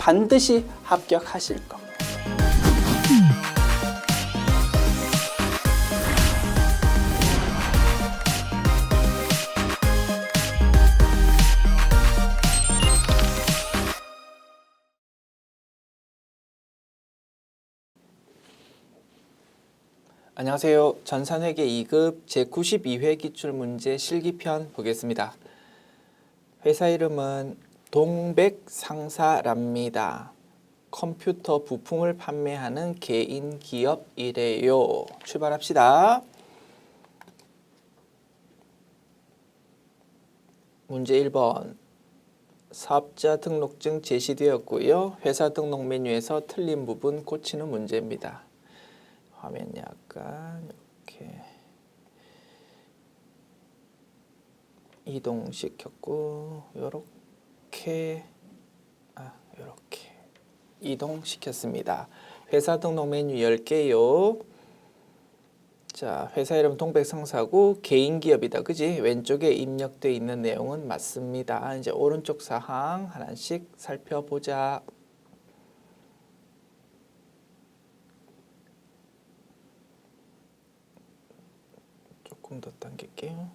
반드시 합격하실 겁니다. 안녕하세요. 전산회계 2급 제92회 기출문제 실기편 보겠습니다. 회사 이름은 동백상사랍니다. 컴퓨터 부품을 판매하는 개인 기업이래요. 출발합시다. 문제 1번. 사업자 등록증 제시되었고요. 회사 등록 메뉴에서 틀린 부분 고치는 문제입니다. 화면 약간 이렇게 이동시켰고 요렇게 요렇게 이동시켰습니다. 회사 등록 메뉴 10개요. 자, 회사 이름 동백상사고 개인 기업이다. 그지? 왼쪽에 입력되어 있는 내용은 맞습니다. 이제 오른쪽 사항 하나씩 살펴보자. 조금 더 당길게요.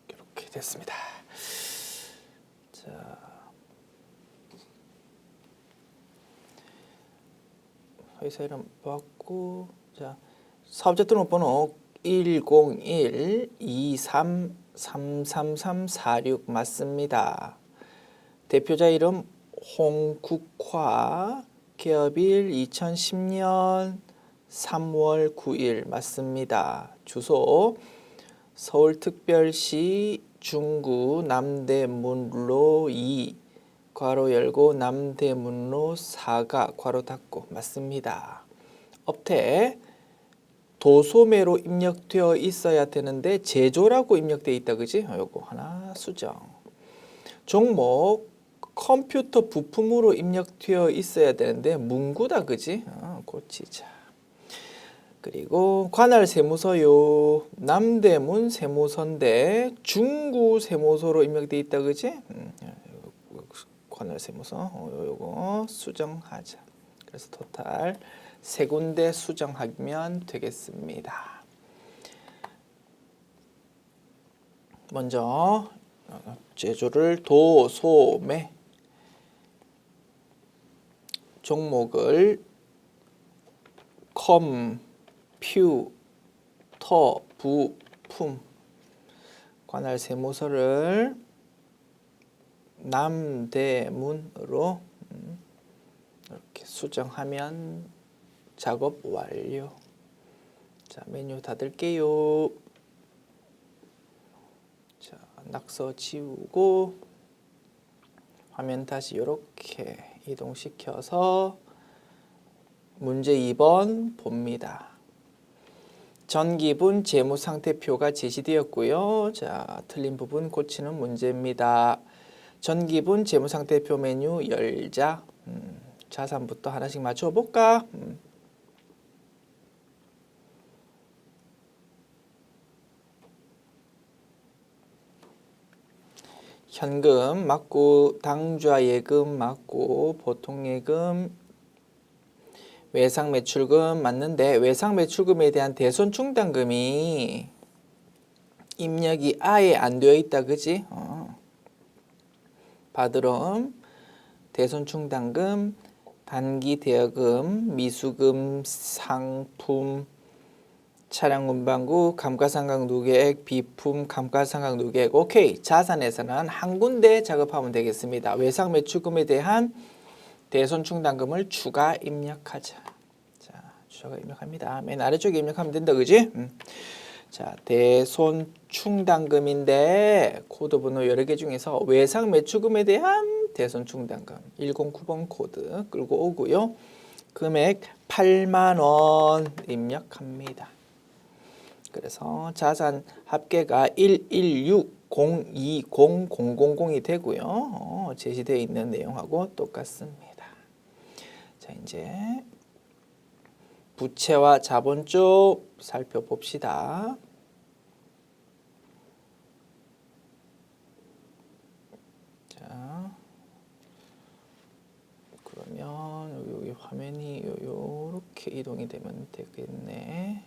이렇게 됐습니다. 자, 회사 이름 받고, 자, 사업자 등록번호 101-23-33346 맞습니다. 대표자 이름 홍국화, 개업일 2010년 3월 9일 맞습니다. 주소 서울특별시 중구 남대문로 2 괄호 열고 남대문로 4가 괄호 닫고 맞습니다. 업태 도소매로 입력되어 있어야 되는데 제조라고 입력되어 있다. 그지? 요거 하나 수정. 종목 컴퓨터 부품으로 입력되어 있어야 되는데 문구다. 그지? 고치자. 그리고 관할 세무서요. 남대문 세무서인데 중구 세무서로 입력되어 있다. 그지? 관할 세무서 요거 수정하자. 그래서 토탈 세 군데 수정하면 되겠습니다. 먼저 제조를 도소매, 종목을 컴퓨터 부품, 관할 세무서를 남대문으로 이렇게 수정하면 작업 완료. 자, 메뉴 닫을게요. 자, 낙서 지우고 화면 다시 이렇게 이동시켜서 문제 2번 봅니다. 전기분 재무상태표가 제시되었고요. 자, 틀린 부분 고치는 문제입니다. 전기분 재무상태표 메뉴 열자. 자산부터 하나씩 맞춰볼까? 현금 맞고 당좌 예금 맞고 보통 예금 외상 매출금 맞는데 외상 매출금에 대한 대손 충당금이 입력이 아예 안 되어 있다. 그지? 받으럼 대손 충당금 단기 대여금 미수금 상품 차량 운반구 감가상각 누계액 비품 감가상각 누계액. 오케이. 자산에서는 한 군데 작업하면 되겠습니다. 외상 매출금에 대한 대손 충당금을 추가 입력하자. 자, 추가 입력합니다. 맨 아래쪽에 입력하면 된다. 그지? 자, 대손 충당금인데 코드 번호 여러 개 중에서 외상 매출금에 대한 대손 충당금 109번 코드 끌고 오고요. 금액 8만 원 입력합니다. 그래서 자산 합계가 116020000이 되고요. 제시되어 있는 내용하고 똑같습니다. 자, 이제 부채와 자본 쪽 살펴봅시다. 자, 그러면 이렇게 이동이 되면 되겠네.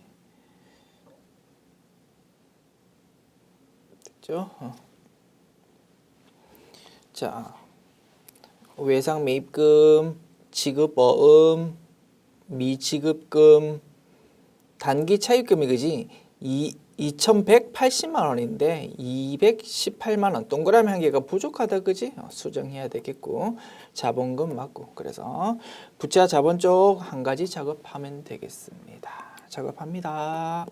됐죠? 자, 외상 매입금, 지급어음, 미지급금, 단기 차입금이 그지? 2,180만 원인데 218만 원 동그라미 한 개가 부족하다 그지? 수정해야 되겠고 자본금 맞고 그래서 부채와 자본 쪽 한 가지 작업하면 되겠습니다. 작업합니다.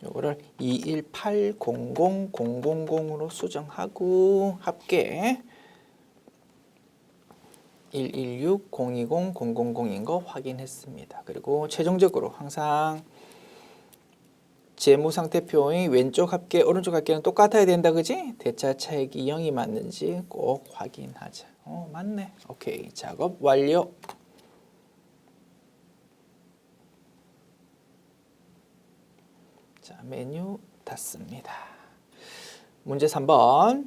요거를 21800000으로 수정하고 합계 1160200000인 거 확인했습니다. 그리고 최종적으로 항상 재무상태표의 왼쪽 합계 오른쪽 합계는 똑같아야 된다 그지? 대차 차익이 0이 맞는지 꼭 확인하자. 맞네. 오케이. 작업 완료. 자, 메뉴 닫습니다. 문제 3번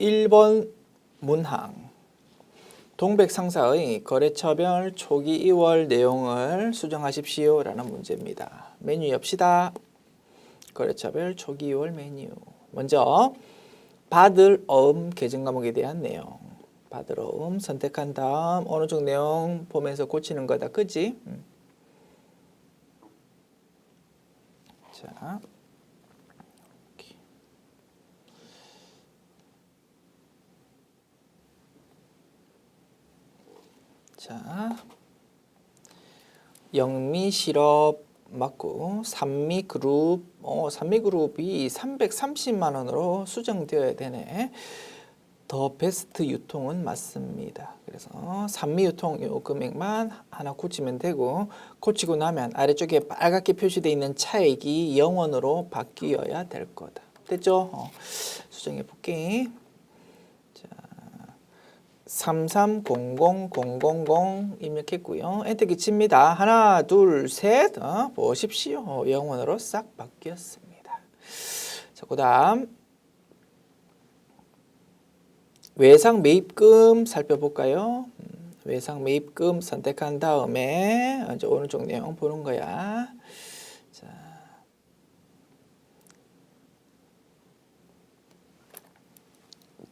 1번 문항 동백상사의 거래처별 초기 2월 내용을 수정하십시오 라는 문제입니다. 메뉴 엽시다. 거래처별 초기 2월 메뉴. 먼저 받을 어음 계정 과목에 대한 내용. 받을 어음 선택한 다음 어느 쪽 내용 보면서 고치는 거다. 그지? 자, 이렇게. 자, 영미 실업 맞고 산미그룹 산미그룹이 330만 원으로 수정되어야 되네. 더 베스트 유통은 맞습니다. 그래서 산미유통 요 금액만 하나 고치면 되고 고치고 나면 아래쪽에 빨갛게 표시되어 있는 차액이 0원으로 바뀌어야 될 거다. 됐죠? 수정해 볼게. 자, 3300000 입력했고요. 엔터키 칩니다. 하나, 둘, 셋. 보십시오. 0원으로 싹 바뀌었습니다. 자, 그다음 외상 매입금 살펴볼까요? 외상 매입금 선택한 다음에 이제 오른쪽 내용 보는 거야. 자,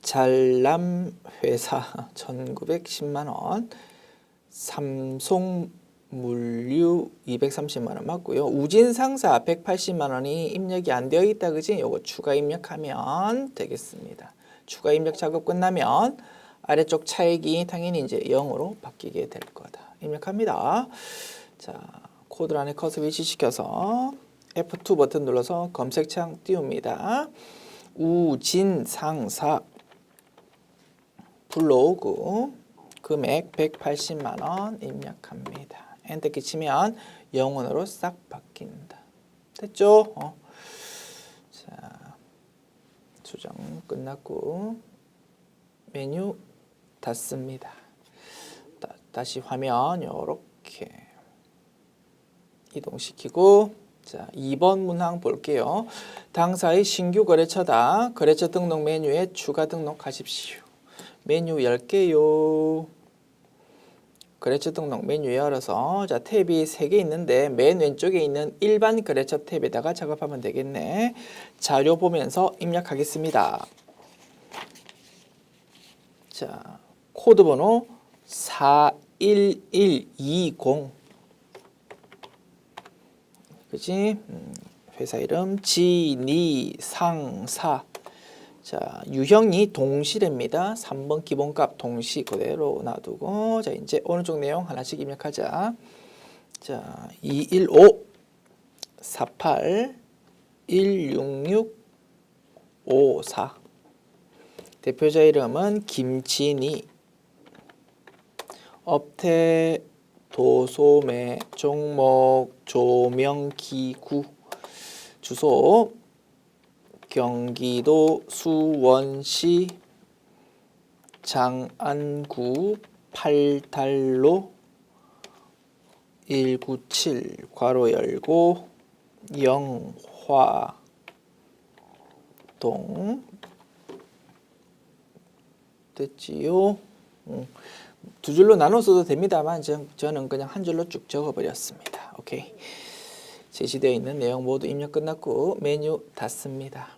잘남 회사 1,910만 원, 삼송 물류 230만 원 맞고요. 우진 상사 180만 원이 입력이 안 되어 있다 그지? 요거 추가 입력하면 되겠습니다. 추가 입력 작업 끝나면 아래쪽 차액이 당연히 이제 0으로 바뀌게 될 거다. 입력합니다. 자, 코드 안에 커서 위치시켜서 F2 버튼 눌러서 검색창 띄웁니다. 우진상사 불러오고 금액 180만 원 입력합니다. 엔터키 치면 0원으로 싹 바뀐다. 됐죠? 자, 수정 끝났고 메뉴 닫습니다. 다시 화면 요렇게 이동시키고 자, 2번 문항 볼게요. 당사의 신규 거래처다. 거래처 등록 메뉴에 추가 등록하십시오. 메뉴 10개요. 거래처 등록 메뉴 열어서 자, 탭이 3개 있는데 맨 왼쪽에 있는 일반 거래처 탭에다가 작업하면 되겠네. 자료 보면서 입력하겠습니다. 자, 코드 번호 41120. 그치? 회사 이름 지니상사. 자, 유형이 동실입니다. 3번 기본값 동시 그대로 놔두고 자, 이제 오른쪽 내용 하나씩 입력하자. 자, 215 48 166 54. 대표자 이름은 김진희. 업태 도소매 종목 조명기구. 주소 경기도 수원시 장안구 8달로 197 괄호 열고 영화동 됐지요? 두 줄로 나눠 써도 됩니다만 저는 그냥 한 줄로 쭉 적어버렸습니다. 오케이. 제시되어 있는 내용 모두 입력 끝났고 메뉴 닫습니다.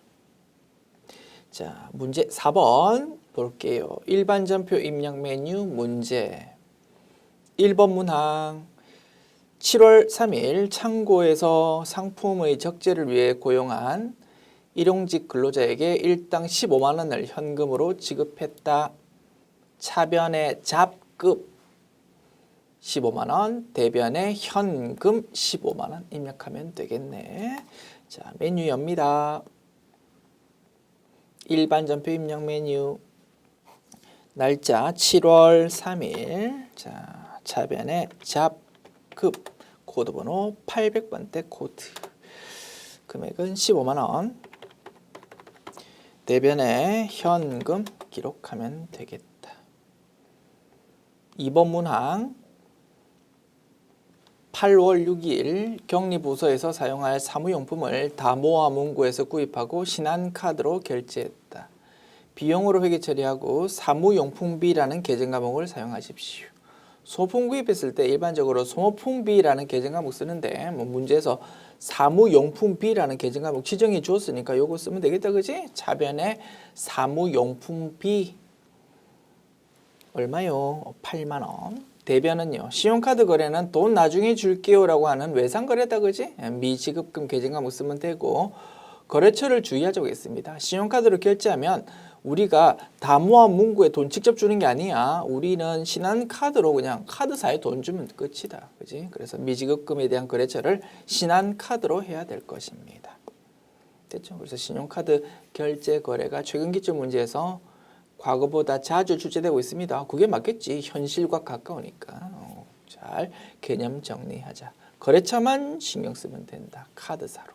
자, 문제 4번 볼게요. 일반 전표 입력 메뉴 문제. 1번 문항. 7월 3일 창고에서 상품의 적재를 위해 고용한 일용직 근로자에게 일당 15만 원을 현금으로 지급했다. 차변의 잡급 15만 원, 대변의 현금 15만 원 입력하면 되겠네. 자, 메뉴 엽니다. 일반 전표 입력 메뉴. 날짜 7월 3일. 자, 차변의 잡급 코드번호 800번대 코드. 금액은 15만 원. 대변의 현금 기록하면 되겠다. 2번 문항. 8월 6일 격리부서에서 사용할 사무용품을 다모아문구에서 구입하고 신한카드로 결제했다. 비용으로 회계 처리하고 사무용품비라는 계정 과목을 사용하십시오. 소품 구입했을 때 일반적으로 소모품비라는 계정 과목 쓰는데 문제에서 사무용품비라는 계정 과목 지정해 주었으니까 요거 쓰면 되겠다. 그지? 차변에 사무용품비 얼마요? 8만 원. 대변은요. 신용카드 거래는 돈 나중에 줄게요 라고 하는 외상거래다. 그지? 미지급금 계정 과목 쓰면 되고 거래처를 주의하자고 했습니다. 신용카드로 결제하면 우리가 다모아 문구에 돈 직접 주는 게 아니야. 우리는 신한카드로 그냥 카드사에 돈 주면 끝이다. 그지? 그래서 미지급금에 대한 거래처를 신한카드로 해야 될 것입니다. 됐죠? 그래서 신용카드 결제 거래가 최근 기출 문제에서 과거보다 자주 출제되고 있습니다. 그게 맞겠지. 현실과 가까우니까. 잘 개념 정리하자. 거래처만 신경 쓰면 된다. 카드사로.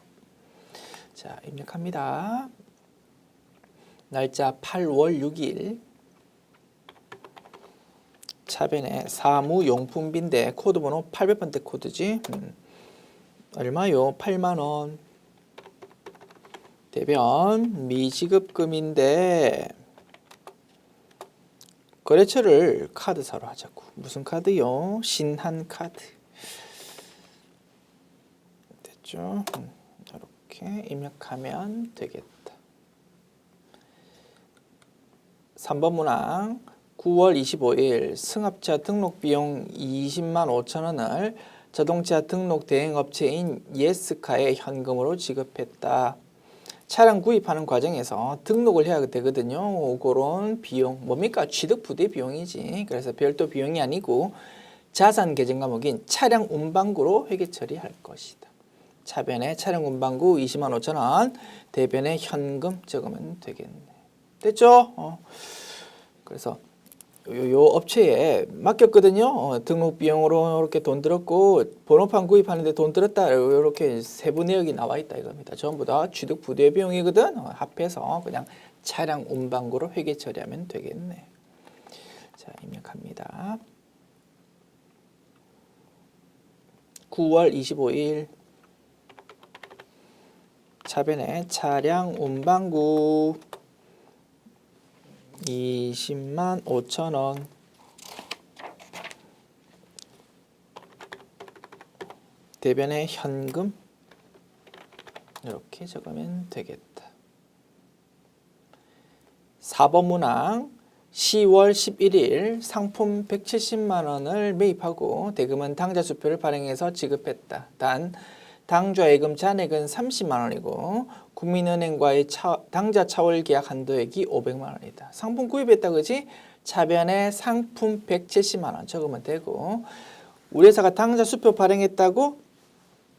자, 입력합니다. 날짜 8월 6일. 차변에 사무용품비인데 코드번호 800번대 코드지. 얼마요? 8만 원. 대변 미지급금인데 거래처를 카드사로 하자고. 무슨 카드요? 신한카드. 됐죠? 이렇게 입력하면 되겠다. 3번 문항. 9월 25일 승합차 등록 비용 20만 5천 원을 자동차 등록 대행업체인 예스카에 현금으로 지급했다. 차량 구입하는 과정에서 등록을 해야 되거든요. 그런 비용 뭡니까? 취득 부대 비용이지. 그래서 별도 비용이 아니고 자산 계정 과목인 차량 운반구로 회계 처리할 것이다. 차변에 차량 운반구 20만 5천 원, 대변에 현금 적으면 되겠네. 됐죠? 그래서 요 업체에 맡겼거든요. 등록 비용으로 이렇게 돈 들었고 번호판 구입하는데 돈 들었다. 이렇게 세부 내역이 나와 있다 이겁니다. 전부 다 취득 부대 비용이거든. 합해서 그냥 차량 운반구로 회계 처리하면 되겠네. 자, 입력합니다. 9월 25일 차변에 차량 운반구 20만 5천 원. 대변에 현금 이렇게 적으면 되겠다. 4번 문항. 10월 11일 상품 170만 원을 매입하고 대금은 당좌 수표를 발행해서 지급했다. 단 당좌 예금 잔액은 30만 원이고 국민은행과의 당좌 차월 계약 한도액이 500만 원이다. 상품 구입했다. 그지? 차변에 상품 170만 원 적으면 되고 우리 회사가 당좌 수표 발행했다고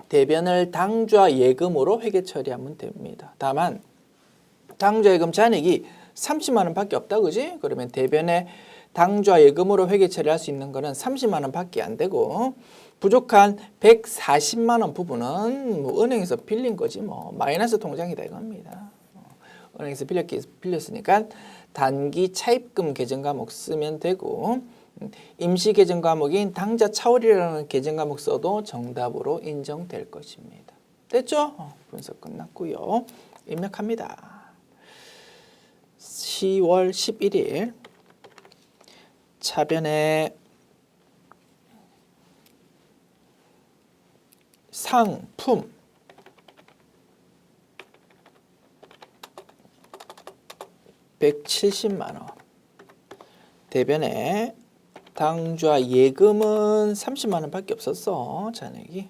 대변을 당좌 예금으로 회계 처리하면 됩니다. 다만 당좌 예금 잔액이 30만 원밖에 없다. 그지? 그러면 대변에 당좌 예금으로 회계 처리할 수 있는 거는 30만 원밖에 안 되고 부족한 140만 원 부분은 뭐 은행에서 빌린 거지 뭐 마이너스 통장이다 이겁니다. 은행에서 빌렸으니까 단기 차입금 계정 과목 쓰면 되고 임시 계정 과목인 당좌 차월이라는 계정 과목 써도 정답으로 인정될 것입니다. 됐죠? 분석 끝났고요. 입력합니다. 10월 11일 차변에 상품 (170만원) 대변에 당좌 예금은 30만원 밖에 없었어. 잔액이.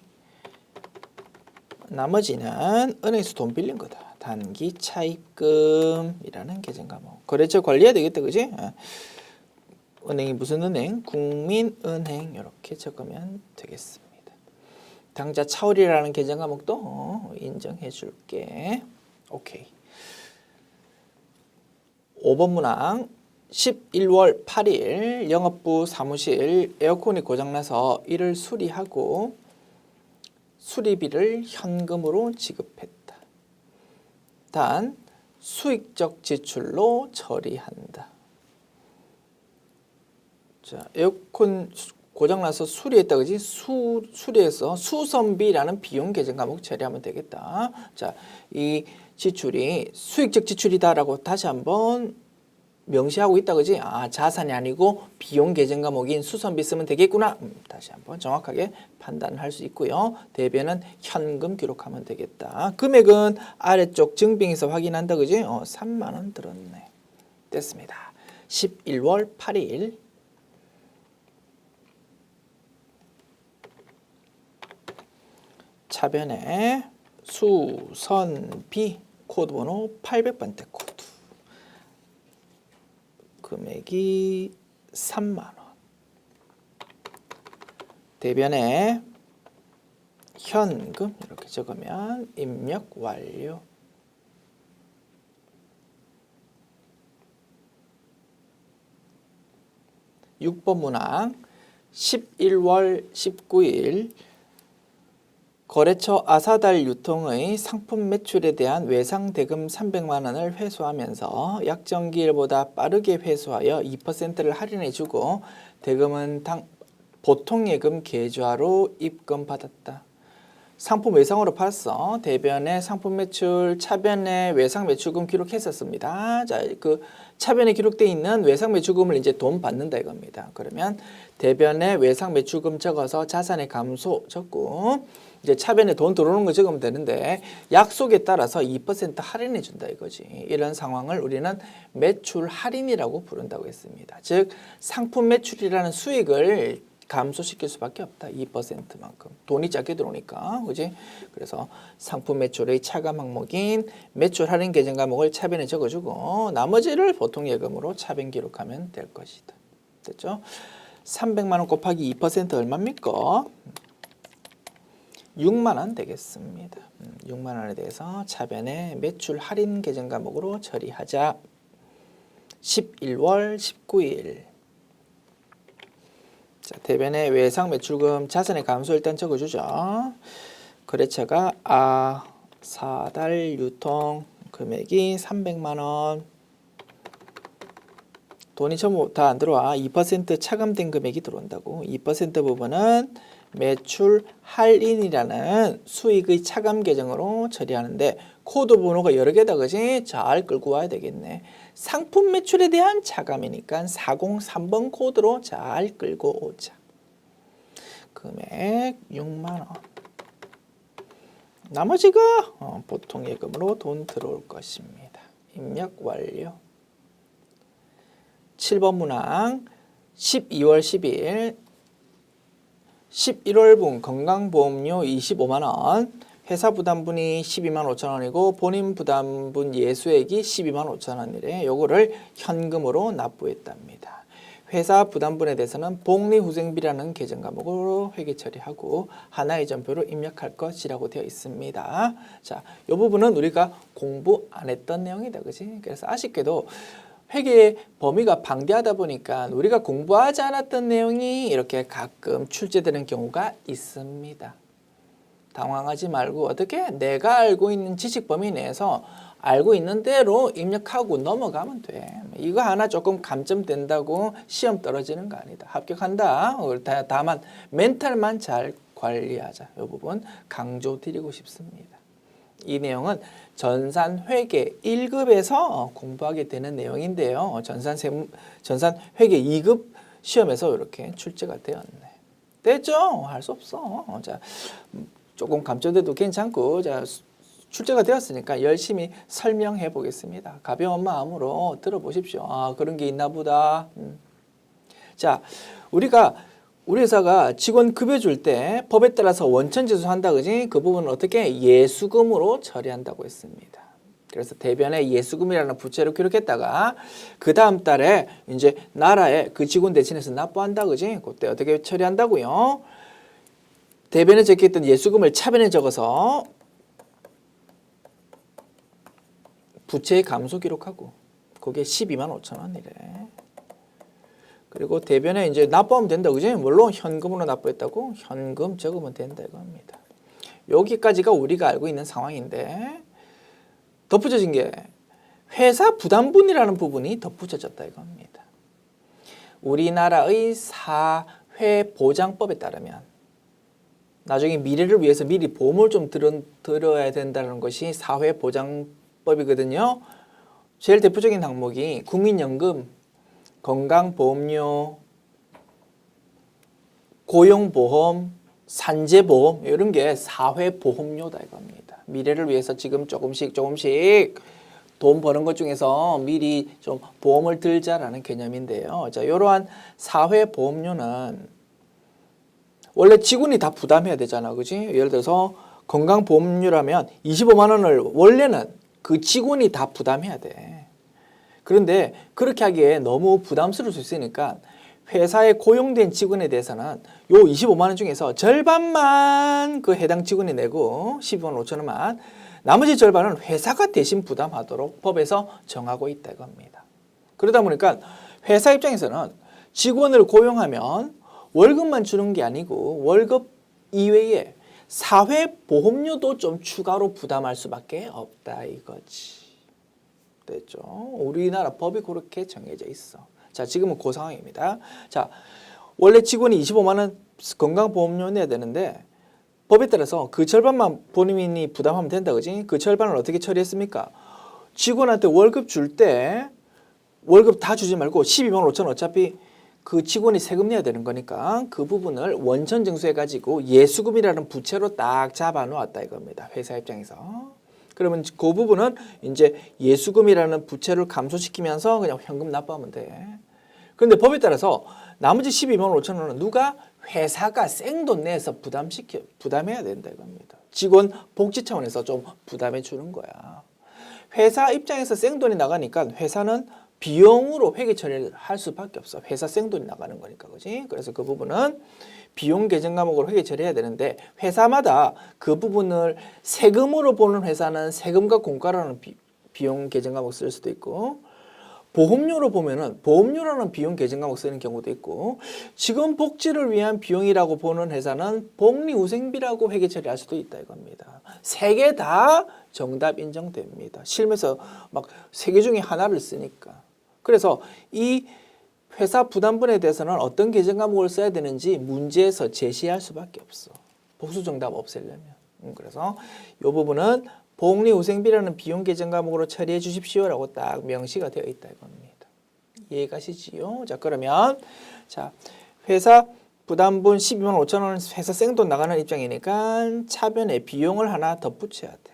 나머지는 은행에서 돈 빌린 거다. 단기 차입금이라는 계정 과목. 거래처 관리해야 되겠다. 그지? 은행이 무슨 은행? 국민은행. 이렇게 적으면 되겠습니다. 당좌 차월이라는 계정 과목도 인정해 줄게. 오케이. 5번 문항. 11월 8일 영업부 사무실 에어컨이 고장나서 이를 수리하고 수리비를 현금으로 지급했다. 단 수익적 지출로 처리한다. 자, 에어컨 고장나서 수리했다. 그지? 수리해서 수선비라는 비용 계정 과목 처리하면 되겠다. 자, 이 지출이 수익적 지출이다라고 다시 한번 명시하고 있다. 그지? 자산이 아니고 비용 계정 과목인 수선비 쓰면 되겠구나. 다시 한번 정확하게 판단할 수 있고요. 대변은 현금 기록하면 되겠다. 금액은 아래쪽 증빙에서 확인한다. 그지? 3만 원 들었네. 됐습니다. 11월 8일 차변에 수선비 코드번호 800번대 코드. 금액이 3만원. 대변에 현금 이렇게 적으면 입력 완료. (6번) 문항 11월 19일 거래처 아사달 유통의 상품 매출에 대한 외상 대금 300만 원을 회수하면서 약정기일보다 빠르게 회수하여 2%를 할인해 주고 대금은 보통예금 계좌로 입금받았다. 상품 외상으로 팔았어. 대변에 상품 매출, 차변에 외상 매출금 기록했었습니다. 자, 그 차변에 기록되어 있는 외상 매출금을 이제 돈 받는다 이겁니다. 그러면 대변에 외상 매출금 적어서 자산의 감소 적고 이제 차변에 돈 들어오는 거 적으면 되는데 약속에 따라서 2% 할인해 준다 이거지. 이런 상황을 우리는 매출 할인이라고 부른다고 했습니다. 즉 상품 매출이라는 수익을 감소시킬 수밖에 없다. 2%만큼. 돈이 작게 들어오니까. 그지? 그래서 상품 매출의 차감 항목인 매출 할인 계정 과목을 차변에 적어주고 나머지를 보통 예금으로 차변 기록하면 될 것이다. 됐죠? 300만 원 곱하기 2% 얼마입니까? 6만 원 되겠습니다. 6만 원에 대해서 차변에 매출 할인 계정 과목으로 처리하자. 11월 19일 자, 대변에 외상 매출금 자산의 감소 일단 적어주죠. 거래처가 아사달 유통 금액이 300만 원. 돈이 전부 다 안 들어와. 2% 차감된 금액이 들어온다고. 2% 부분은 매출 할인이라는 수익의 차감 계정으로 처리하는데 코드 번호가 여러 개다. 그지? 잘 끌고 와야 되겠네. 상품 매출에 대한 차감이니까 403번 코드로 잘 끌고 오자. 금액 6만 원. 나머지가 보통 예금으로 돈 들어올 것입니다. 입력 완료. 7번 문항 12월 10일 11월분 건강보험료 25만 원, 회사 부담분이 12만 5천 원이고 본인 부담분 예수액이 12만 5천 원이래. 요거를 현금으로 납부했답니다. 회사 부담분에 대해서는 복리후생비라는 계정 과목으로 회계 처리하고 하나의 전표로 입력할 것이라고 되어 있습니다. 자, 이 부분은 우리가 공부 안 했던 내용이다. 그지? 그래서 아쉽게도 회계의 범위가 방대하다 보니까 우리가 공부하지 않았던 내용이 이렇게 가끔 출제되는 경우가 있습니다. 당황하지 말고 어떻게 내가 알고 있는 지식 범위 내에서 알고 있는 대로 입력하고 넘어가면 돼. 이거 하나 조금 감점된다고 시험 떨어지는 거 아니다. 합격한다. 다만 멘탈만 잘 관리하자. 이 부분 강조드리고 싶습니다. 이 내용은 전산회계 1급에서 공부하게 되는 내용인데요. 전산회계 2급 시험에서 이렇게 출제가 되었네. 됐죠? 할 수 없어. 자, 조금 감점돼도 괜찮고, 자, 출제가 되었으니까 열심히 설명해 보겠습니다. 가벼운 마음으로 들어보십시오. 아, 그런 게 있나 보다. 자, 우리 회사가 직원 급여 줄 때 법에 따라서 원천 제소한다, 그지? 그 부분은 어떻게 예수금으로 처리한다고 했습니다. 그래서 대변에 예수금이라는 부채를 기록했다가 그 다음 달에 이제 나라에 그 직원 대신해서 납부한다, 그지? 그때 어떻게 처리한다고요? 대변에 적혀있던 예수금을 차변에 적어서 부채의 감소 기록하고, 그게 12만 5천 원이래. 그리고 대변에 이제 납부하면 된다, 그지? 물론 현금으로 납부했다고 현금 적으면 된다 이겁니다. 여기까지가 우리가 알고 있는 상황인데, 덧붙여진 게 회사 부담분이라는 부분이 덧붙여졌다 이겁니다. 우리나라의 사회보장법에 따르면 나중에 미래를 위해서 미리 보험을 좀 들어야 된다는 것이 사회보장법이거든요. 제일 대표적인 항목이 국민연금, 건강보험료, 고용보험, 산재보험 이런 게 사회보험료다 이겁니다. 미래를 위해서 지금 조금씩 돈 버는 것 중에서 미리 좀 보험을 들자라는 개념인데요. 자, 이러한 사회보험료는 원래 직원이 다 부담해야 되잖아, 그지? 예를 들어서 건강보험료라면 25만 원을 원래는 그 직원이 다 부담해야 돼. 그런데 그렇게 하기에 너무 부담스러울 수 있으니까 회사에 고용된 직원에 대해서는 요 25만 원 중에서 절반만 그 해당 직원이 내고 12만 5천 원만, 나머지 절반은 회사가 대신 부담하도록 법에서 정하고 있다 이겁니다. 그러다 보니까 회사 입장에서는 직원을 고용하면 월급만 주는 게 아니고 월급 이외에 사회보험료도 좀 추가로 부담할 수밖에 없다 이거지. 됐죠? 우리나라 법이 그렇게 정해져 있어. 자, 지금은 그 상황입니다. 자, 원래 직원이 25만 원 건강보험료 내야 되는데 법에 따라서 그 절반만 본인이 부담하면 된다, 그지? 그 절반을 어떻게 처리했습니까? 직원한테 월급 줄 때 월급 다 주지 말고 12만 5천 원, 어차피 그 직원이 세금 내야 되는 거니까 그 부분을 원천 징수해가지고 예수금이라는 부채로 딱 잡아놓았다 이겁니다. 회사 입장에서. 그러면 그 부분은 이제 예수금이라는 부채를 감소시키면서 그냥 현금 납부하면 돼. 그런데 법에 따라서 나머지 12만 5천 원은 누가? 회사가 생돈 내서 부담해야 된다 이겁니다. 직원 복지 차원에서 좀 부담해 주는 거야. 회사 입장에서 생돈이 나가니까 회사는 비용으로 회계 처리를 할 수밖에 없어. 회사 생돈이 나가는 거니까, 그지? 그래서 그 부분은 비용 계정 과목으로 회계 처리해야 되는데 회사마다 그 부분을 세금으로 보는 회사는 세금과 공과라는 비용 계정 과목 쓸 수도 있고, 보험료로 보면은 보험료라는 비용 계정 과목 쓰는 경우도 있고, 직원 복지를 위한 비용이라고 보는 회사는 복리후생비라고 회계 처리할 수도 있다 이겁니다. 세 개 다 정답 인정됩니다. 실무에서 막 세 개 중에 하나를 쓰니까. 그래서 이 회사 부담분에 대해서는 어떤 계정 과목을 써야 되는지 문제에서 제시할 수밖에 없어. 복수 정답 없애려면. 그래서 이 부분은 복리후생비라는 비용 계정 과목으로 처리해 주십시오라고 딱 명시가 되어 있다 이겁니다. 이해가시지요? 자, 그러면 자, 회사 부담분 12만 5천 원 회사 생돈 나가는 입장이니까 차변에 비용을 하나 덧붙여야 돼.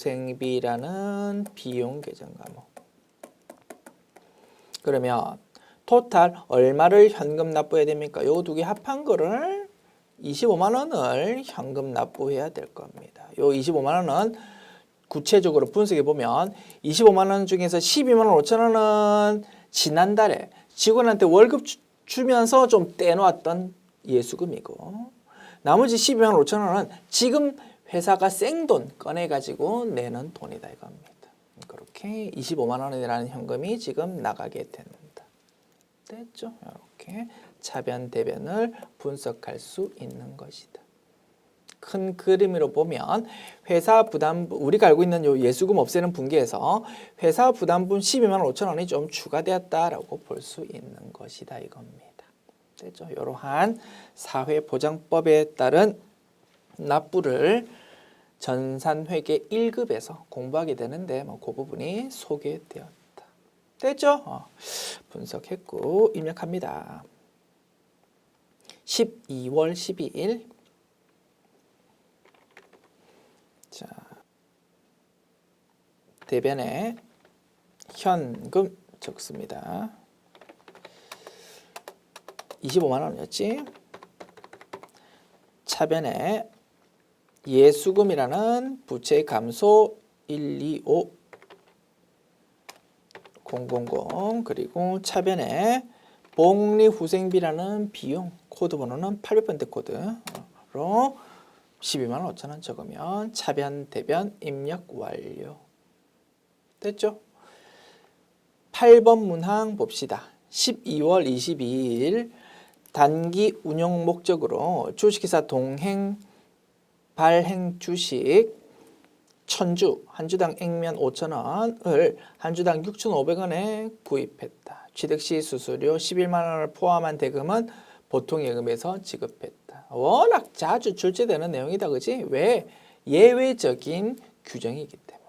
복리후생비라는 비용 계정 과목. 그러면 토탈 얼마를 현금 납부해야 됩니까? 요 두 개 합한 거를 25만 원을 현금 납부해야 될 겁니다. 요 25만 원은 구체적으로 분석해 보면 25만 원 중에서 12만 5천 원은 지난달에 직원한테 월급 주면서 좀 떼놓았던 예수금이고, 나머지 12만 5천 원은 지금 회사가 생돈 꺼내가지고 내는 돈이다 이겁니다. 그렇게 25만 원이라는 현금이 지금 나가게 된다. 됐죠? 이렇게 차변 대변을 분석할 수 있는 것이다. 큰 그림으로 보면 회사 부담분, 우리가 알고 있는 요 예수금 없애는 분기에서 회사 부담분 12만 5천 원이 좀 추가되었다라고 볼 수 있는 것이다 이겁니다. 됐죠? 이러한 사회보장법에 따른 납부를 전산회계 1급에서 공부하게 되는데 그 부분이 소개되었다. 됐죠? 분석했고 입력합니다. 12월 12일. 자, 대변에 현금 적습니다. 25만 원이었지. 차변에 예수금이라는 부채 감소 125 000 그리고 차변에 복리후생비라는 비용 코드 번호는 800번대 코드로 12만 5천 원 적으면 차변 대변 입력 완료. 됐죠? 8번 문항 봅시다. 12월 22일 단기 운용 목적으로 주식회사 동행 발행 주식 1000주 한 주당 액면 5,000원을 한 주당 6,500원에 구입했다. 취득 시 수수료 11만 원을 포함한 대금은 보통 예금에서 지급했다. 워낙 자주 출제되는 내용이다. 그지? 왜? 예외적인 규정이기 때문에.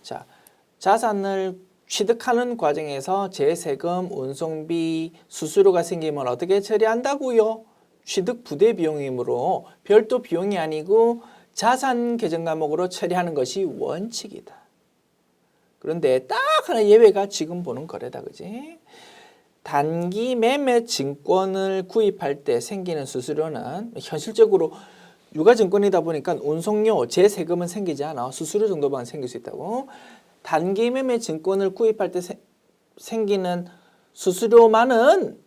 자, 자산을 취득하는 과정에서 재세금, 운송비, 수수료가 생기면 어떻게 처리한다고요? 취득 부대 비용이므로 별도 비용이 아니고 자산 계정 과목으로 처리하는 것이 원칙이다. 그런데 딱 하나 예외가 지금 보는 거래다. 그지? 단기 매매 증권을 구입할 때 생기는 수수료는 현실적으로 유가증권이다 보니까 운송료, 재세금은 생기지 않아. 수수료 정도만 생길 수 있다고. 단기 매매 증권을 구입할 때 생기는 수수료만은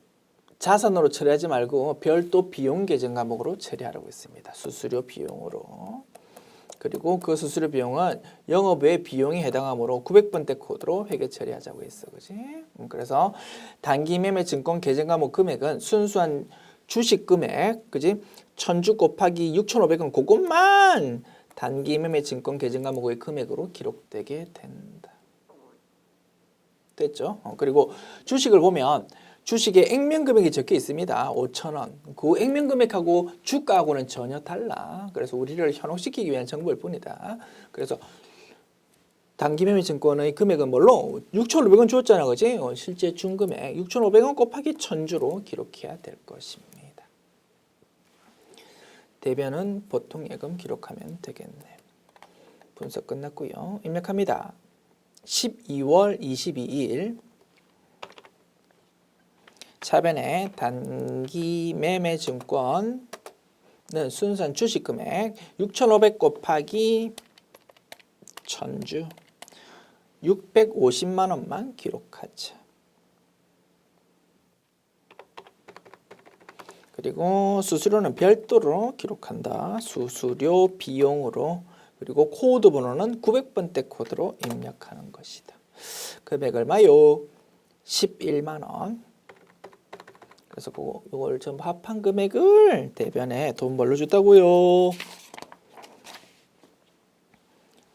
자산으로 처리하지 말고 별도 비용 계정 과목으로 처리하라고 했습니다. 수수료 비용으로. 그리고 그 수수료 비용은 영업 외 비용에 해당하므로 900번대 코드로 회계 처리하자고 했어. 그지? 그래서 단기 매매 증권 계정 과목 금액은 순수한 주식 금액, 그지? 1000주 곱하기 6,500원 그것만 단기 매매 증권 계정 과목의 금액으로 기록되게 된다. 됐죠? 그리고 주식을 보면 주식에 액면 금액이 적혀 있습니다. 5,000원. 그 액면 금액하고 주가하고는 전혀 달라. 그래서 우리를 현혹시키기 위한 정보일 뿐이다. 그래서 단기 매매 증권의 금액은 뭘로? 6,500원 주었잖아. 그지? 실제 준 금액 6,500원 곱하기 1000주로 기록해야 될 것입니다. 대변은 보통 예금 기록하면 되겠네. 분석 끝났고요. 입력합니다. 12월 22일 차변에 단기 매매 증권은 순수한 주식 금액 6,500 곱하기 1000주 650만 원만 기록하자. 그리고 수수료는 별도로 기록한다. 수수료 비용으로. 그리고 코드 번호는 900번대 코드로 입력하는 것이다. 금액 얼마요? 11만 원. 그래서 이걸 전부 합한 금액을 대변에 돈 벌러 줬다고요.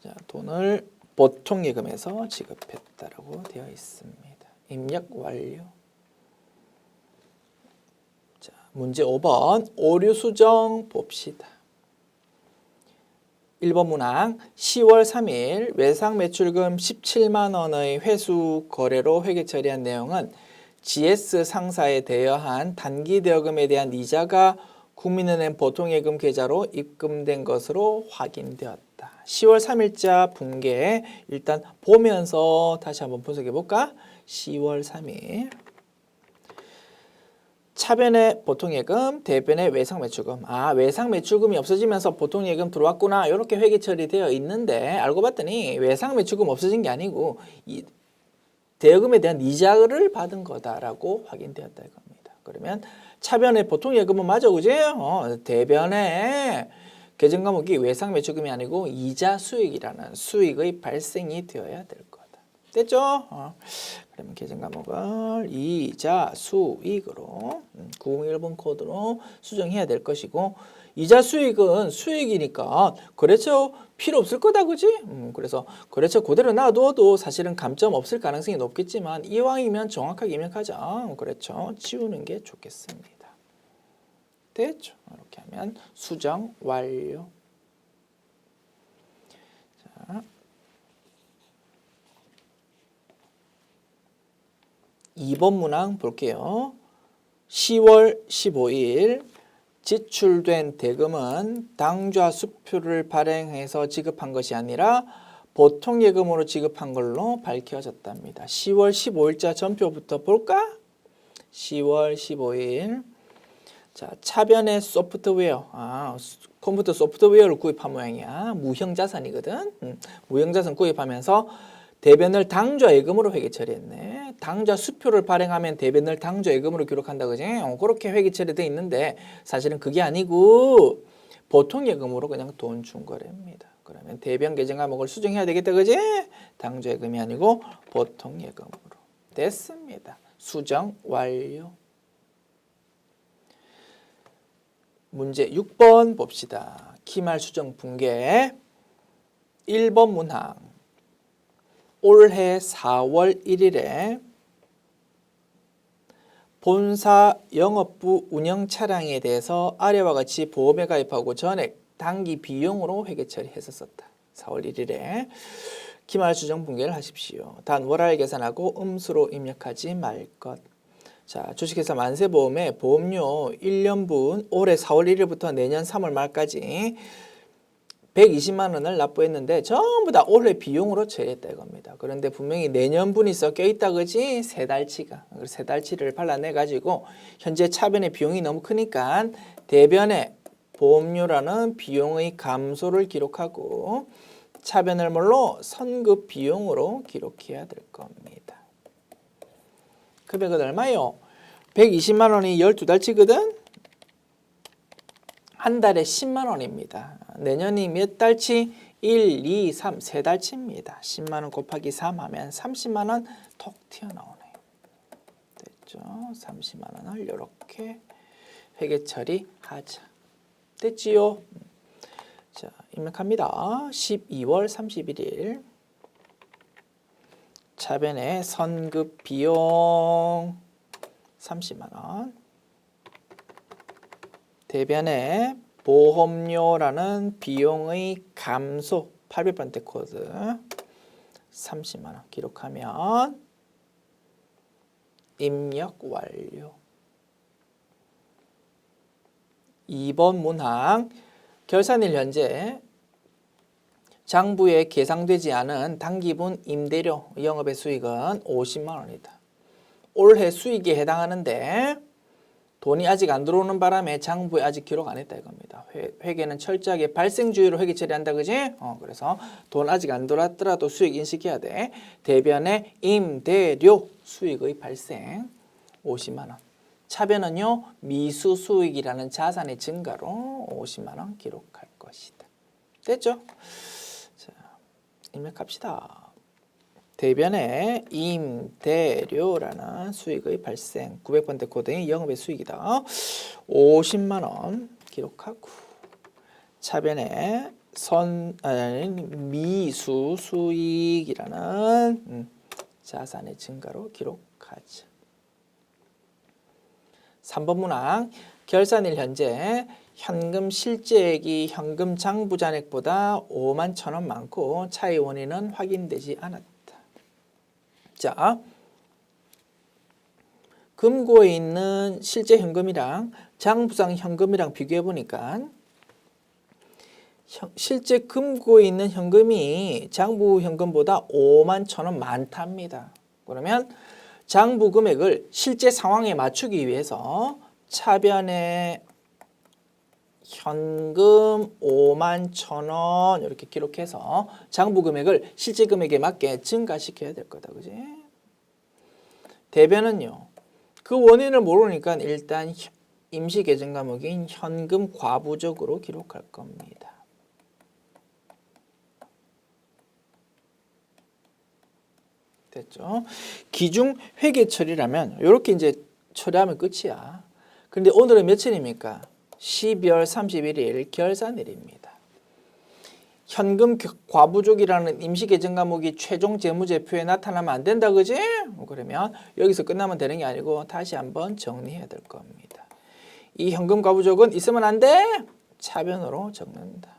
자, 돈을 보통 예금에서 지급했다라고 되어 있습니다. 입력 완료. 자, 문제 5번 오류 수정 봅시다. 1번 문항 10월 3일 외상 매출금 17만 원의 회수 거래로 회계 처리한 내용은 GS 상사에 대여한 단기 대여금에 대한 이자가 국민은행 보통예금 계좌로 입금된 것으로 확인되었다. 10월 3일자 분계 일단 보면서 다시 한번 분석해 볼까? 10월 3일 차변의 보통예금, 대변의 외상매출금. 외상매출금이 없어지면서 보통예금 들어왔구나. 이렇게 회계 처리되어 있는데 알고 봤더니 외상매출금 없어진 게 아니고 대여금에 대한 이자를 받은 거다라고 확인되었다 이겁니다. 그러면 차변의 보통예금은 맞아, 그지? 대변의 계정 과목이 외상매출금이 아니고 이자 수익이라는 수익의 발생이 되어야 될 거다. 됐죠? 그러면 계정 과목을 이자 수익으로 901번 코드로 수정해야 될 것이고 이자 수익은 수익이니까 거래처 필요 없을 거다, 그지? 그래서 거래처 그대로 놔둬도 사실은 감점 없을 가능성이 높겠지만 이왕이면 정확하게 입력하자. 거래처 지우는 게 좋겠습니다. 됐죠? 이렇게 하면 수정 완료. 자. 2번 문항 볼게요. 10월 15일 지출된 대금은 당좌 수표를 발행해서 지급한 것이 아니라 보통 예금으로 지급한 걸로 밝혀졌답니다. 10월 15일자 전표부터 볼까? 10월 15일. 자, 차변의 소프트웨어. 컴퓨터 소프트웨어를 구입한 모양이야. 무형자산이거든. 무형자산 구입하면서 대변을 당좌 예금으로 회계 처리했네. 당좌 수표를 발행하면 대변을 당좌 예금으로 기록한다, 그지? 그렇게 회계 처리돼 있는데 사실은 그게 아니고 보통 예금으로 그냥 돈 준 거랍니다. 그러면 대변 계정 과목을 수정해야 되겠다, 그지? 당좌 예금이 아니고 보통 예금으로. 됐습니다. 수정 완료. 문제 6번 봅시다. 기말 수정 붕괴. 1번 문항. 올해 4월 1일에 본사 영업부 운영 차량에 대해서 아래와 같이 보험에 가입하고 전액 당기 비용으로 회계 처리했었다. 4월 1일에 기말 수정 붕괴를 하십시오. 단 월할 계산하고 음수로 입력하지 말 것. 자, 주식회사 만세보험의 보험료 1년분 올해 4월 1일부터 내년 3월 말까지 120만 원을 납부했는데 전부 다 올해 비용으로 처리했다 이겁니다. 그런데 분명히 내년분이 섞여 있다, 그지? 세 달치가. 세 달치를 발라내 가지고 현재 차변의 비용이 너무 크니까 대변의 보험료라는 비용의 감소를 기록하고 차변을 뭘로? 선급 비용으로 기록해야 될 겁니다. 금액은 얼마요? 120만 원이 12달치거든? 한 달에 10만 원입니다. 내년이 몇 달치? 1, 2, 3, 3달치입니다. 10만 원 곱하기 3 하면 30만 원 톡 튀어나오네요. 됐죠? 30만 원을 이렇게 회계 처리하자. 됐지요? 자, 입력합니다. 12월 31일 차변의 선급 비용 30만 원, 대변의 보험료라는 비용의 감소 800번대 코드 30만 원 기록하면 입력 완료. 2번 문항. 결산일 현재 장부에 계상되지 않은 당기분 임대료 영업의 수익은 50만 원이다. 올해 수익에 해당하는데 돈이 아직 안 들어오는 바람에 장부에 아직 기록 안 했다 이겁니다. 회계는 철저하게 발생주의로 회계 처리한다, 그지? 그래서 돈 아직 안 들어왔더라도 수익 인식해야 돼. 대변의 임대료 수익의 발생 50만 원. 차변은요, 미수 수익이라는 자산의 증가로 50만 원 기록할 것이다. 됐죠? 자, 입력합시다. 대변의 임대료라는 수익의 발생 900번대 코드의 영업의 수익이다. 50만 원 기록하고 차변의 미수 수익이라는 자산의 증가로 기록하자. 3번 문항. 결산일 현재 현금 실제액이 현금 장부 잔액보다 5만 1,000원 많고 차이 원인은 확인되지 않았다. 자, 금고에 있는 실제 현금이랑 장부상 현금이랑 비교해 보니까 실제 금고에 있는 현금이 장부 현금보다 5만 1,000원 많답니다. 그러면 장부 금액을 실제 상황에 맞추기 위해서 차변에 현금 5만 1,000원 이렇게 기록해서 장부 금액을 실제 금액에 맞게 증가시켜야 될 거다, 그지? 대변은요, 그 원인을 모르니까 일단 임시 계정 과목인 현금 과부적으로 기록할 겁니다. 됐죠? 기중 회계 처리라면 이렇게 이제 처리하면 끝이야. 근데 오늘은 며칠입니까? 12월 31일 결산일입니다. 현금 과부족이라는 임시 계정 과목이 최종 재무제표에 나타나면 안 된다, 그지? 그러면 여기서 끝나면 되는 게 아니고 다시 한번 정리해야 될 겁니다. 이 현금 과부족은 있으면 안 돼? 차변으로 적는다.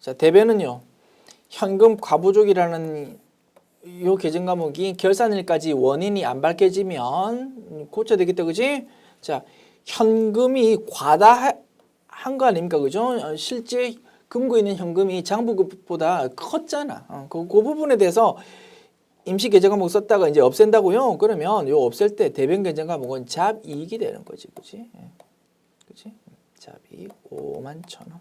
자, 대변은요. 현금 과부족이라는 요 계정 과목이 결산일까지 원인이 안 밝혀지면 고쳐야 되겠다, 그지? 자, 현금이 과다한 거 아닙니까, 그죠? 실제 금고 있는 현금이 장부금보다 컸잖아. 그 부분에 대해서 임시 계정 과목 썼다가 이제 없앤다고요? 그러면 요 없앨 때 대변 계정 과목은 잡이익이 되는 거지, 그지? 그지? 잡이익 51,000원.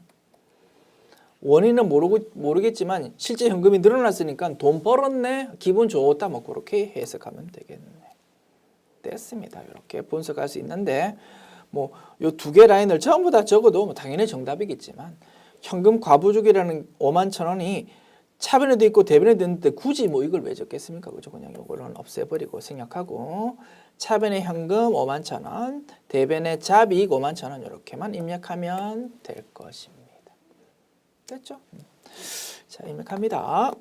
원인은 모르겠지만 실제 현금이 늘어났으니까 돈 벌었네, 기분 좋다, 뭐 그렇게 해석하면 되겠네. 됐습니다. 이렇게 분석할 수 있는데 뭐 요 두 개 라인을 전부 다 적어도 뭐 당연히 정답이겠지만 현금 과부족이라는 51,000원이 차변에도 있고 대변에도 있는데 굳이 뭐 이걸 왜 적겠습니까? 그죠? 그냥 요거는 없애버리고 생략하고 차변의 현금 51,000원, 대변의 잡이익 51,000원 이렇게만 입력하면 될 것입니다. 됐죠? 자, 입력합니다.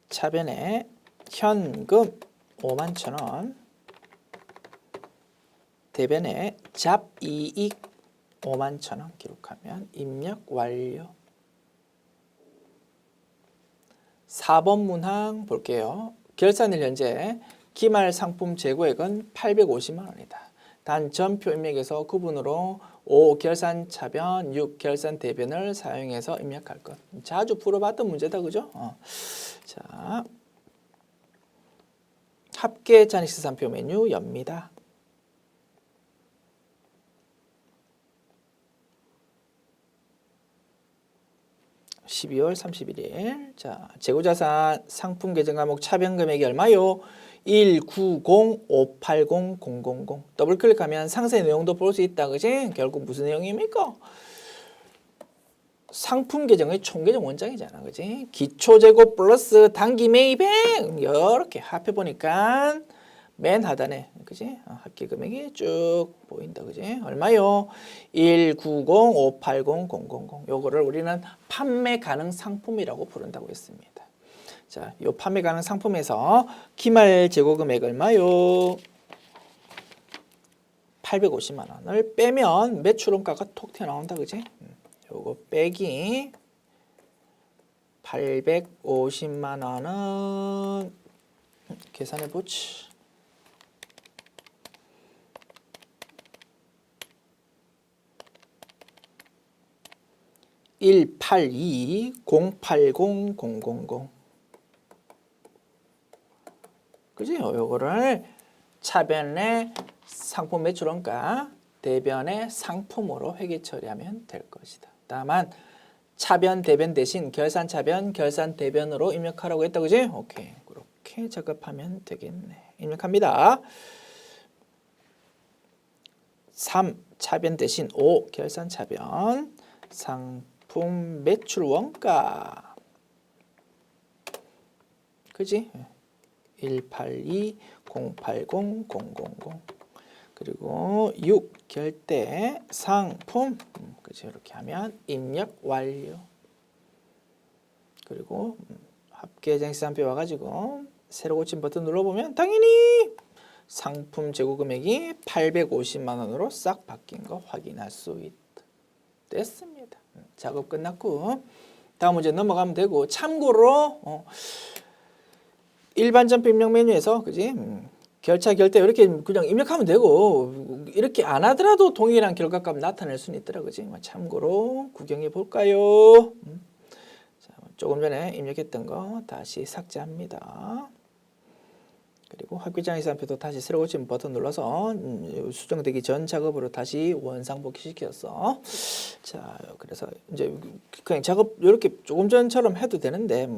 차변에 현금 51,000원, 대변에 잡이익 51,000원 기록하면 입력 완료. 4번 문항 볼게요. 결산일 현재 기말 상품 재고액은 850만 원이다. 단 전표 입력에서 구분으로 5 결산 차변, 6 결산 대변을 사용해서 입력할 것. 자주 풀어봤던 문제다, 그죠? 자, 합계 잔익시산표 메뉴 엽니다. (12월 31일) 자, 재고자산 상품 계정 과목 차변 금액이 얼마요? 190580000. 더블 클릭하면 상세 내용도 볼 수 있다, 그지? 결국 무슨 내용입니까? 상품 계정의 총 계정 원장이잖아, 그지? 기초 재고 플러스 단기 매입액 이렇게 합해 보니까 맨 하단에, 그지? 합계 금액이 쭉 보인다, 그지? 얼마요? 190580000. 요거를 우리는 판매 가능 상품이라고 부른다고 했습니다. 자, 요 판매 가능 상품에서 기말 재고 금액 얼마요? 850만 원을 빼면 매출원가가 톡 튀어나온다, 그지? 요거 빼기 850만 원은 계산해 보지. (182080000) 그죠? 요거를 차변의 상품 매출원가, 대변의 상품으로 회계 처리하면 될 것이다. 다만 차변, 대변 대신 결산 차변, 결산 대변으로 입력하라고 했다, 그지? 오케이, 그렇게 작업하면 되겠네. 입력합니다. 3 차변 대신 5 결산 차변, 상품 매출 원가, 그지? 182080000. 그리고 6 결대 상품, 그죠? 이렇게 하면 입력 완료. 그리고 합계 장시산표 와가지고 새로 고침 버튼 눌러보면 당연히 상품 재고 금액이 850만 원으로 싹 바뀐 거 확인할 수 있다. 됐습니다. 작업 끝났고 다음 문제 넘어가면 되고, 참고로 일반 전표 입력 메뉴에서, 그지? 결차 결대 이렇게 그냥 입력하면 되고 이렇게 안 하더라도 동일한 결과값 나타낼 수는 있더라, 그지? 참고로 구경해 볼까요? 자, 조금 전에 입력했던 거 다시 삭제합니다. 그리고 합계장시산표도 다시 새로 고침 버튼 눌러서 수정되기 전 작업으로 다시 원상복귀 시켰어. 자, 그래서 이제 그냥 작업 이렇게 조금 전처럼 해도 되는데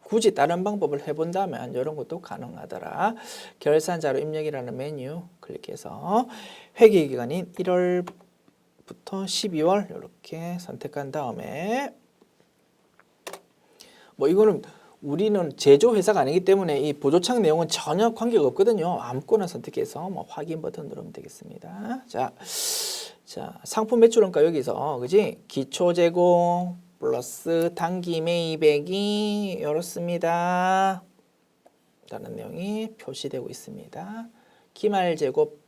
굳이 다른 방법을 해본다면 이런 것도 가능하더라. 결산자료 입력이라는 메뉴 클릭해서 회계기간인 1월부터 12월 이렇게 선택한 다음에, 뭐 이거는 우리는 제조회사가 아니기 때문에 이 보조창 내용은 전혀 관계가 없거든요. 아무거나 선택해서 뭐 확인 버튼 누르면 되겠습니다. 자, 상품 매출원가 여기서, 그지? 기초재고 플러스 단기 매입액이 이렇습니다 라는 내용이 표시되고 있습니다. 기말 재고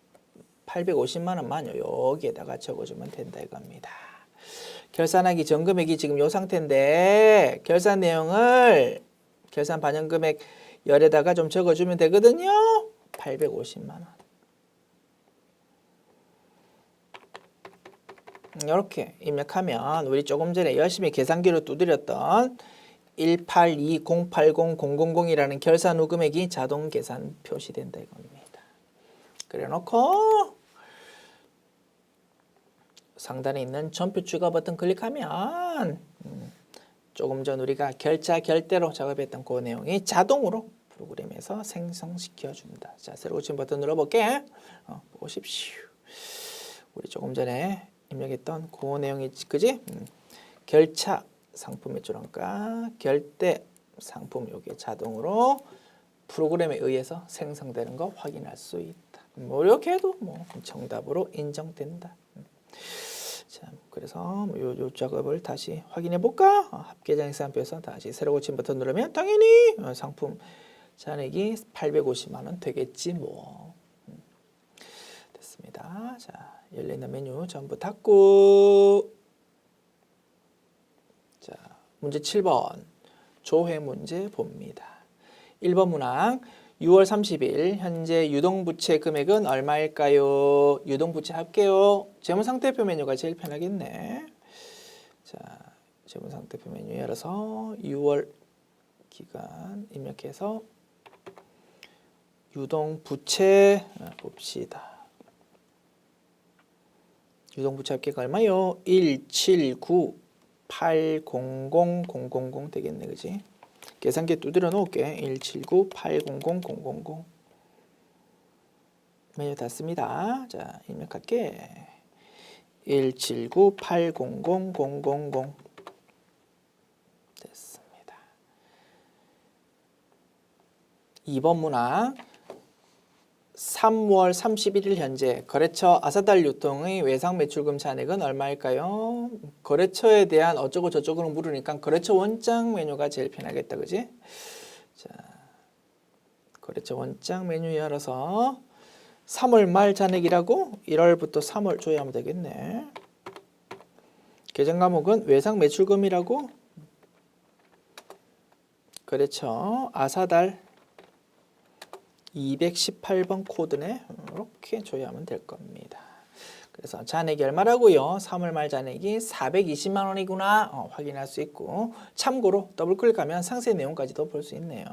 850만 원만 여기에다가 적어주면 된다 이겁니다. 결산하기 전 금액이 지금 요 상태인데 결산 내용을 결산 반영 금액 열에다가 좀 적어주면 되거든요. 850만 원. 이렇게 입력하면 우리 조금 전에 열심히 계산기로 두드렸던 182080000이라는 결산 후 금액이 자동 계산 표시된다 이겁니다. 그래 놓고 상단에 있는 전표 추가 버튼 클릭하면 조금 전 우리가 결자 결대로 작업했던 그 내용이 자동으로 프로그램에서 생성시켜 준다. 자, 새로 고친 버튼 눌러볼게. 보십시오. 우리 조금 전에 입력했던 그 내용이 그지? 결차 상품 매출원가 결대 상품 요게 자동으로 프로그램에 의해서 생성되는 거 확인할 수 있다. 뭐 이렇게 해도 뭐 정답으로 인정된다. 자, 그래서 요 작업을 다시 확인해 볼까? 합계장 계산표에서 다시 새로 고친 버튼 누르면 당연히 상품 잔액이 850만 원 되겠지 뭐. 됐습니다. 자, 열려있는 메뉴 전부 닫고. 자, 문제 7번 조회 문제 봅니다. 1번 문항 6월 30일 현재 유동부채 금액은 얼마일까요? 유동부채 할게요. 재무상태표 메뉴가 제일 편하겠네. 자, 재무상태표 메뉴 열어서 6월 기간 입력해서 유동부채 봅시다. 유동부채 합계가 얼마요? 179800000 되겠네, 그지? 계산기에 두드려 놓을게. 179800000 메뉴 닫습니다. 자, 입력할게. 179800000 됐습니다. 2번 문항 3월 31일 현재 거래처 아사달 유통의 외상 매출금 잔액은 얼마일까요? 거래처에 대한 어쩌고 저쩌고를 물으니까 거래처 원장 메뉴가 제일 편하겠다, 그지? 자, 거래처 원장 메뉴 열어서 3월 말 잔액이라고 1월부터 3월 줘야 하면 되겠네. 계정 과목은 외상 매출금이라고 거래처 아사달 218번 코드네. 이렇게 줘야 하면 될 겁니다. 그래서 잔액이 얼마라고요? 3월 말 잔액이 420만 원이구나 확인할 수 있고 참고로 더블 클릭하면 상세 내용까지도 볼 수 있네요.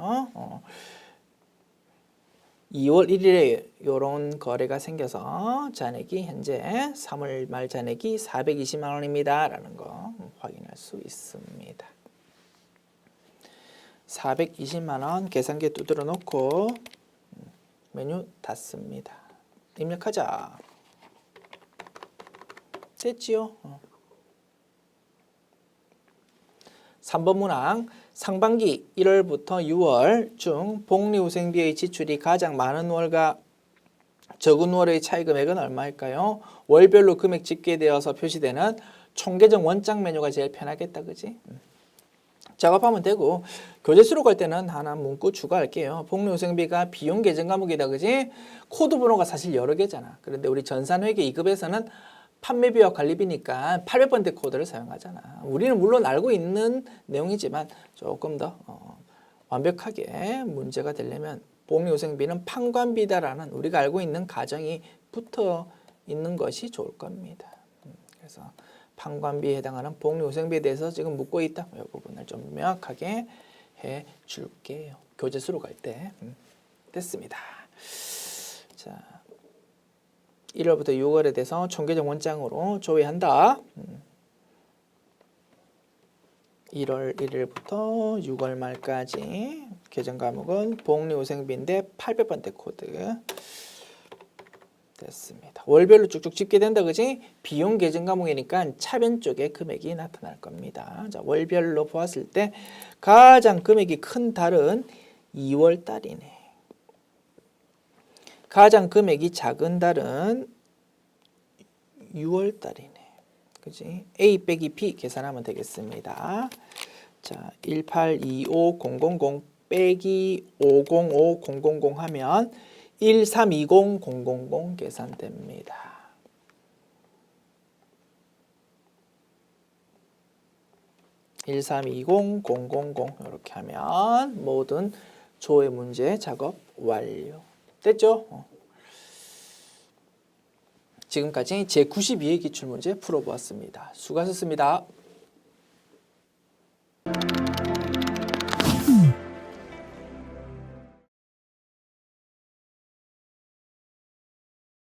2월 1일에 이런 거래가 생겨서 잔액이 현재 3월 말 잔액이 420만 원입니다. 라는 거 확인할 수 있습니다. 420만 원 계산기에 두드려 놓고 메뉴 닫습니다. 입력하자. 됐지요? 3번 문항 상반기 1월부터 6월 중 복리후생비의 지출이 가장 많은 월과 적은 월의 차이 금액은 얼마일까요? 월별로 금액 집계되어서 표시되는 총계정 원장 메뉴가 제일 편하겠다, 그지? 작업하면 되고 교재수로 갈 때는 하나 문구 추가할게요. 복리후생비가 비용 계정 과목이다, 그지? 코드 번호가 사실 여러 개잖아. 그런데 우리 전산회계 2급에서는 판매비와 관리비니까 800번대 코드를 사용하잖아. 우리는 물론 알고 있는 내용이지만 조금 더 완벽하게 문제가 되려면 복리후생비는 판관비다라는 우리가 알고 있는 가정이 붙어 있는 것이 좋을 겁니다. 그래서 판관비에 해당하는 복리후생비에 대해서 지금 묻고 있다. 이 부분을 좀 명확하게 해 줄게요. 교재수로 갈 때. 됐습니다. 자, 1월부터 6월에 대해서 총계정 원장으로 조회한다. 1월 1일부터 6월 말까지 계정 과목은 복리후생비인데 800번대 코드. 됐습니다. 월별로 쭉쭉 집계된다, 그지? 비용 계정 과목이니까 차변 쪽에 금액이 나타날 겁니다. 자, 월별로 보았을 때 가장 금액이 큰 달은 2월 달이네. 가장 금액이 작은 달은 6월 달이네. 그지? A 빼기 B 계산하면 되겠습니다. 자, 1825000 빼기 505000 하면 1320000 계산됩니다. 1320000 이렇게 하면 모든 조회 문제 작업 완료. 됐죠? 지금까지 제92회 기출문제 풀어보았습니다. 수고하셨습니다.